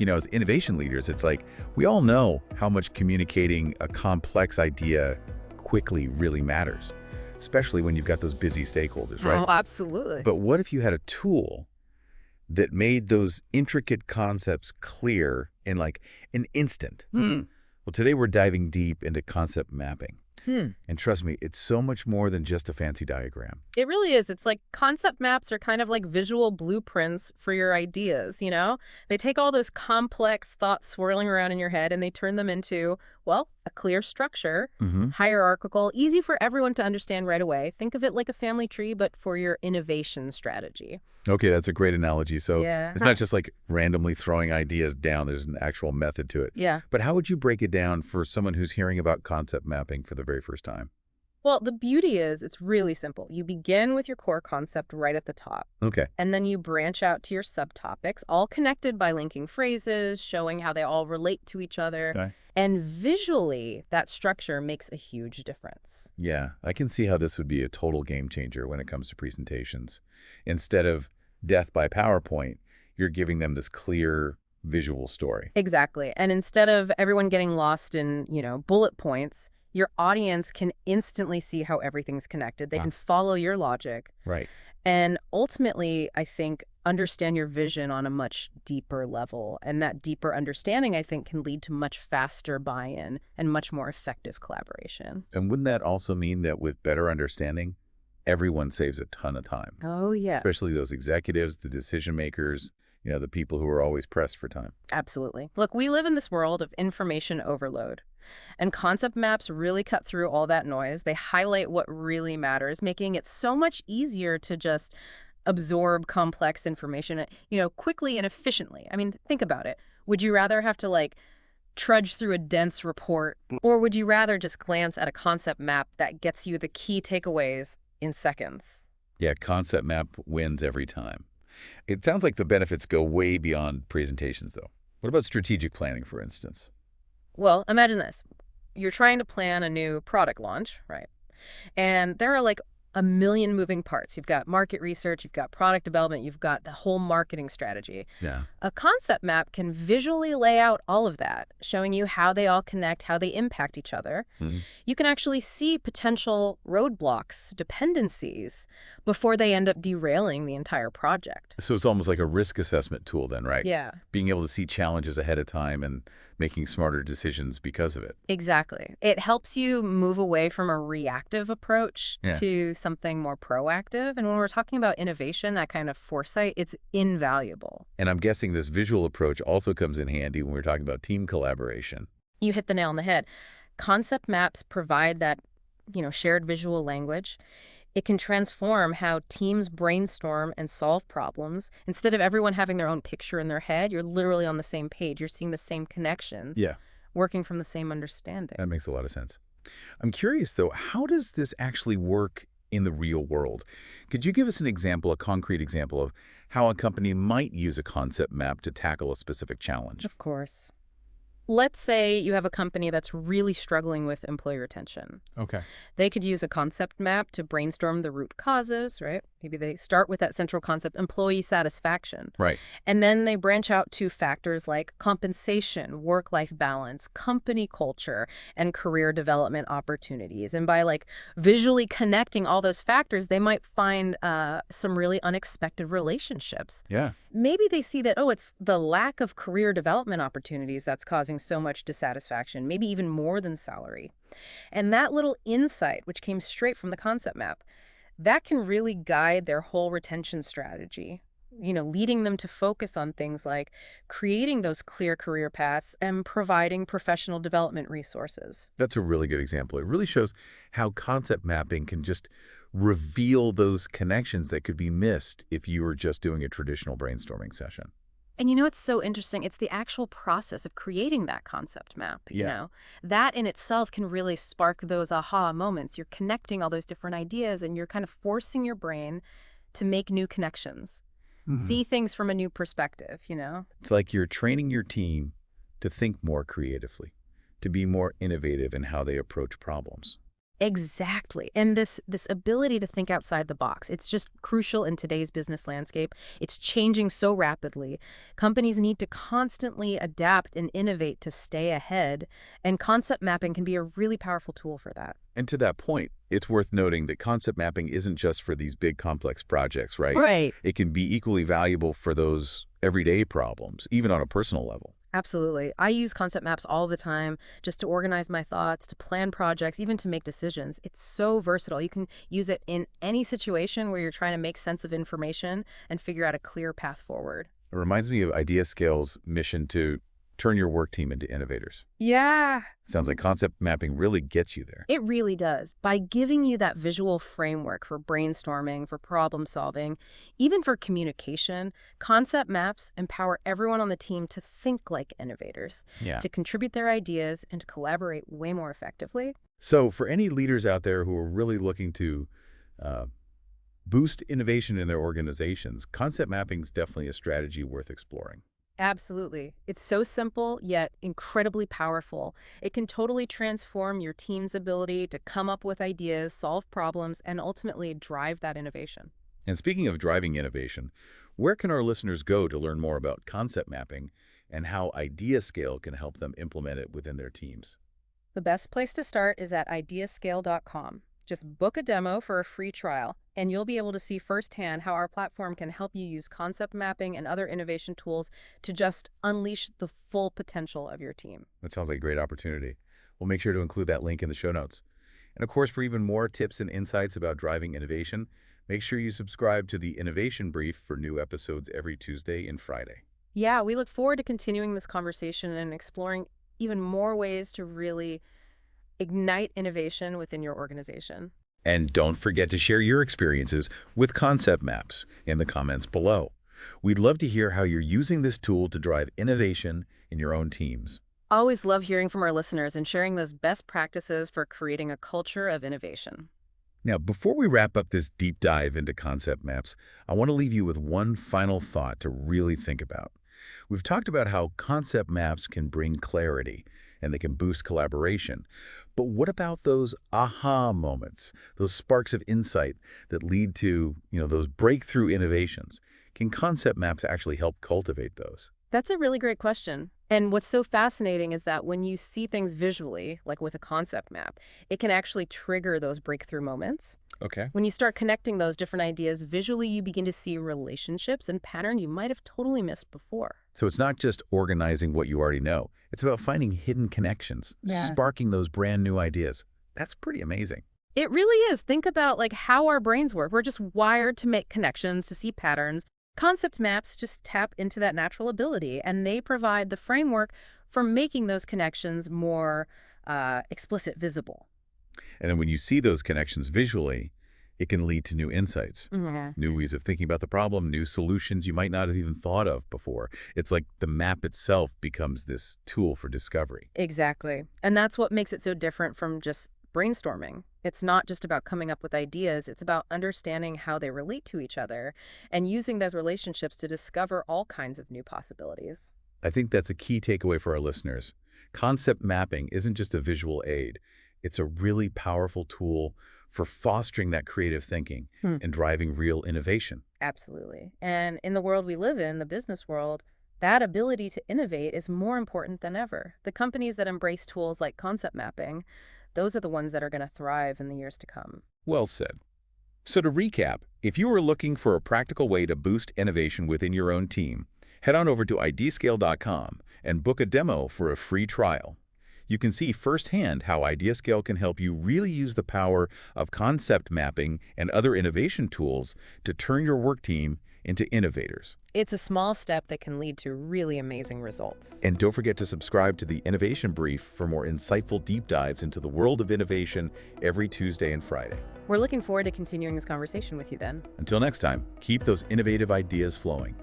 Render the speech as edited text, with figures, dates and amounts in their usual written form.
As innovation leaders, it's like we all know how much communicating a complex idea quickly really matters, especially when you've got those busy stakeholders, right? Oh, absolutely. But what if you had a tool that made those intricate concepts clear in like an instant? Hmm. Well, today we're diving deep into concept mapping. Hmm. And trust me, it's so much more than just a fancy diagram. It really is. It's like concept maps are kind of like visual blueprints for your ideas, you know? They take all those complex thoughts swirling around in your head and they turn them into, well, a clear structure, Hmm. hierarchical, easy for everyone to understand right away. Think of it like a family tree, but for your innovation strategy. Okay, that's a great analogy. So Yeah. it's not just like randomly throwing ideas down. There's an actual method to it. Yeah. But how would you break it down for someone who's hearing about concept mapping for the very first time? Well, the beauty is it's really simple. You begin with your core concept right at the top. Okay. And then you branch out to your subtopics, all connected by linking phrases, showing how they all relate to each other. Okay. And visually, that structure makes a huge difference. Yeah, I can see how this would be a total game changer when it comes to presentations. Instead of death by PowerPoint, you're giving them this clear visual story. Exactly. And instead of everyone getting lost in, bullet points, your audience can instantly see how everything's connected. They Ah, can follow your logic. right. And ultimately, I think, understand your vision on a much deeper level. And that deeper understanding, I think, can lead to much faster buy-in and much more effective collaboration. And wouldn't that also mean that with better understanding, everyone saves a ton of time, Oh, yeah, especially those executives, the decision makers, the people who are always pressed for time? absolutely. Look, we live in this world of information overload. And concept maps really cut through all that noise. They highlight what really matters, making it so much easier to just absorb complex information, quickly and efficiently. I mean, think about it. Would you rather have to trudge through a dense report, or would you rather just glance at a concept map that gets you the key takeaways in seconds? Yeah, concept map wins every time. It sounds like the benefits go way beyond presentations, though. What about strategic planning, for instance? Well, imagine this. You're trying to plan a new product launch, right? And there are like a million moving parts. You've got market research, you've got product development, you've got the whole marketing strategy. Yeah. A concept map can visually lay out all of that, showing you how they all connect, how they impact each other. Mhm. You can actually see potential roadblocks, dependencies, before they end up derailing the entire project. So it's almost like a risk assessment tool then, right? Yeah, Being able to see challenges ahead of time and making smarter decisions because of it. exactly. It helps you move away from a reactive approach Yeah. to something more proactive. And when we're talking about innovation, that kind of foresight, it's invaluable. And I'm guessing this visual approach also comes in handy when we're talking about team collaboration. You hit the nail on the head. Concept maps provide that, shared visual language. It can transform how teams brainstorm and solve problems. Instead of everyone having their own picture in their head, you're literally on the same page. You're seeing the same connections, Yeah, working from the same understanding. that makes a lot of sense. I'm curious, though, how does this actually work in the real world? Could you give us an example, a concrete example of how a company might use a concept map to tackle a specific challenge? Of course. Let's say you have a company that's really struggling with employee retention. Okay. They could use a concept map to brainstorm the root causes, right? Maybe they start with that central concept, employee satisfaction. Right. And then they branch out to factors like compensation, work-life balance, company culture, and career development opportunities. And by visually connecting all those factors, they might find some really unexpected relationships. Yeah. Maybe they see that, oh, it's the lack of career development opportunities that's causing so much dissatisfaction, maybe even more than salary. And that little insight, which came straight from the concept map, that can really guide their whole retention strategy, leading them to focus on things like creating those clear career paths and providing professional development resources. That's a really good example. It really shows how concept mapping can just reveal those connections that could be missed if you were just doing a traditional brainstorming session. And it's so interesting. It's the actual process of creating that concept map, Yeah. That in itself can really spark those aha moments. You're connecting all those different ideas and you're kind of forcing your brain to make new connections, Mhm. see things from a new perspective. It's like you're training your team to think more creatively, to be more innovative in how they approach problems. Exactly. And this ability to think outside the box, it's just crucial in today's business landscape. It's changing so rapidly. Companies need to constantly adapt and innovate to stay ahead, and concept mapping can be a really powerful tool for that. And to that point, it's worth noting that concept mapping isn't just for these big complex projects, right? Right. It can be equally valuable for those everyday problems, even on a personal level. Absolutely. I use concept maps all the time just to organize my thoughts, to plan projects, even to make decisions. It's so versatile. You can use it in any situation where you're trying to make sense of information and figure out a clear path forward. It reminds me of IdeaScale's mission to turn your work team into innovators. Yeah, Sounds like concept mapping really gets you there. it really does. By giving you that visual framework for brainstorming, for problem solving, even for communication, concept maps empower everyone on the team to think like innovators, Yeah. to contribute their ideas, and to collaborate way more effectively. So for any leaders out there who are really looking to uh, boost innovation in their organizations, concept mapping is definitely a strategy worth exploring. Absolutely. It's so simple, yet incredibly powerful. It can totally transform your team's ability to come up with ideas, solve problems, and ultimately drive that innovation. And speaking of driving innovation, where can our listeners go to learn more about concept mapping and how IdeaScale can help them implement it within their teams? The best place to start is at IdeaScale.com. Just book a demo for a free trial, and you'll be able to see firsthand how our platform can help you use concept mapping and other innovation tools to just unleash the full potential of your team. That sounds like a great opportunity. We'll make sure to include that link in the show notes. And of course, for even more tips and insights about driving innovation, make sure you subscribe to the Innovation Brief for new episodes every Tuesday and Friday. Yeah, we look forward to continuing this conversation and exploring even more ways to really ignite innovation within your organization. And don't forget to share your experiences with concept maps in the comments below. We'd love to hear how you're using this tool to drive innovation in your own teams. Always love hearing from our listeners and sharing those best practices for creating a culture of innovation. Now, before we wrap up this deep dive into concept maps, I want to leave you with one final thought to really think about. We've talked about how concept maps can bring clarity and they can boost collaboration. But what about those aha moments, those sparks of insight that lead to, those breakthrough innovations? Can concept maps actually help cultivate those? That's a really great question. And what's so fascinating is that when you see things visually, like with a concept map, it can actually trigger those breakthrough moments. Okay. When you start connecting those different ideas visually, you begin to see relationships and patterns you might have totally missed before. So it's not just organizing what you already know. It's about finding hidden connections, Yeah. sparking those brand new ideas. That's pretty amazing. It really is. Think about like how our brains work. We're just wired to make connections, to see patterns. Concept maps just tap into that natural ability, and they provide the framework for making those connections more explicit, visible. And then when you see those connections visually, it can lead to new insights, Yeah. new ways of thinking about the problem, new solutions you might not have even thought of before. It's like the map itself becomes this tool for discovery. Exactly. And that's what makes it so different from just brainstorming. It's not just about coming up with ideas, it's about understanding how they relate to each other and using those relationships to discover all kinds of new possibilities. I think that's a key takeaway for our listeners. Concept mapping isn't just a visual aid. It's a really powerful tool for fostering that creative thinking and driving real innovation. Absolutely. And in the world we live in, the business world, that ability to innovate is more important than ever. The companies that embrace tools like concept mapping, those are the ones that are going to thrive in the years to come. Well said. So to recap, if you are looking for a practical way to boost innovation within your own team, head on over to IdeaScale.com and book a demo for a free trial. You can see firsthand how IdeaScale can help you really use the power of concept mapping and other innovation tools to turn your work team into innovators. It's a small step that can lead to really amazing results. And don't forget to subscribe to the Innovation Brief for more insightful deep dives into the world of innovation every Tuesday and Friday. We're looking forward to continuing this conversation with you then. Until next time, keep those innovative ideas flowing.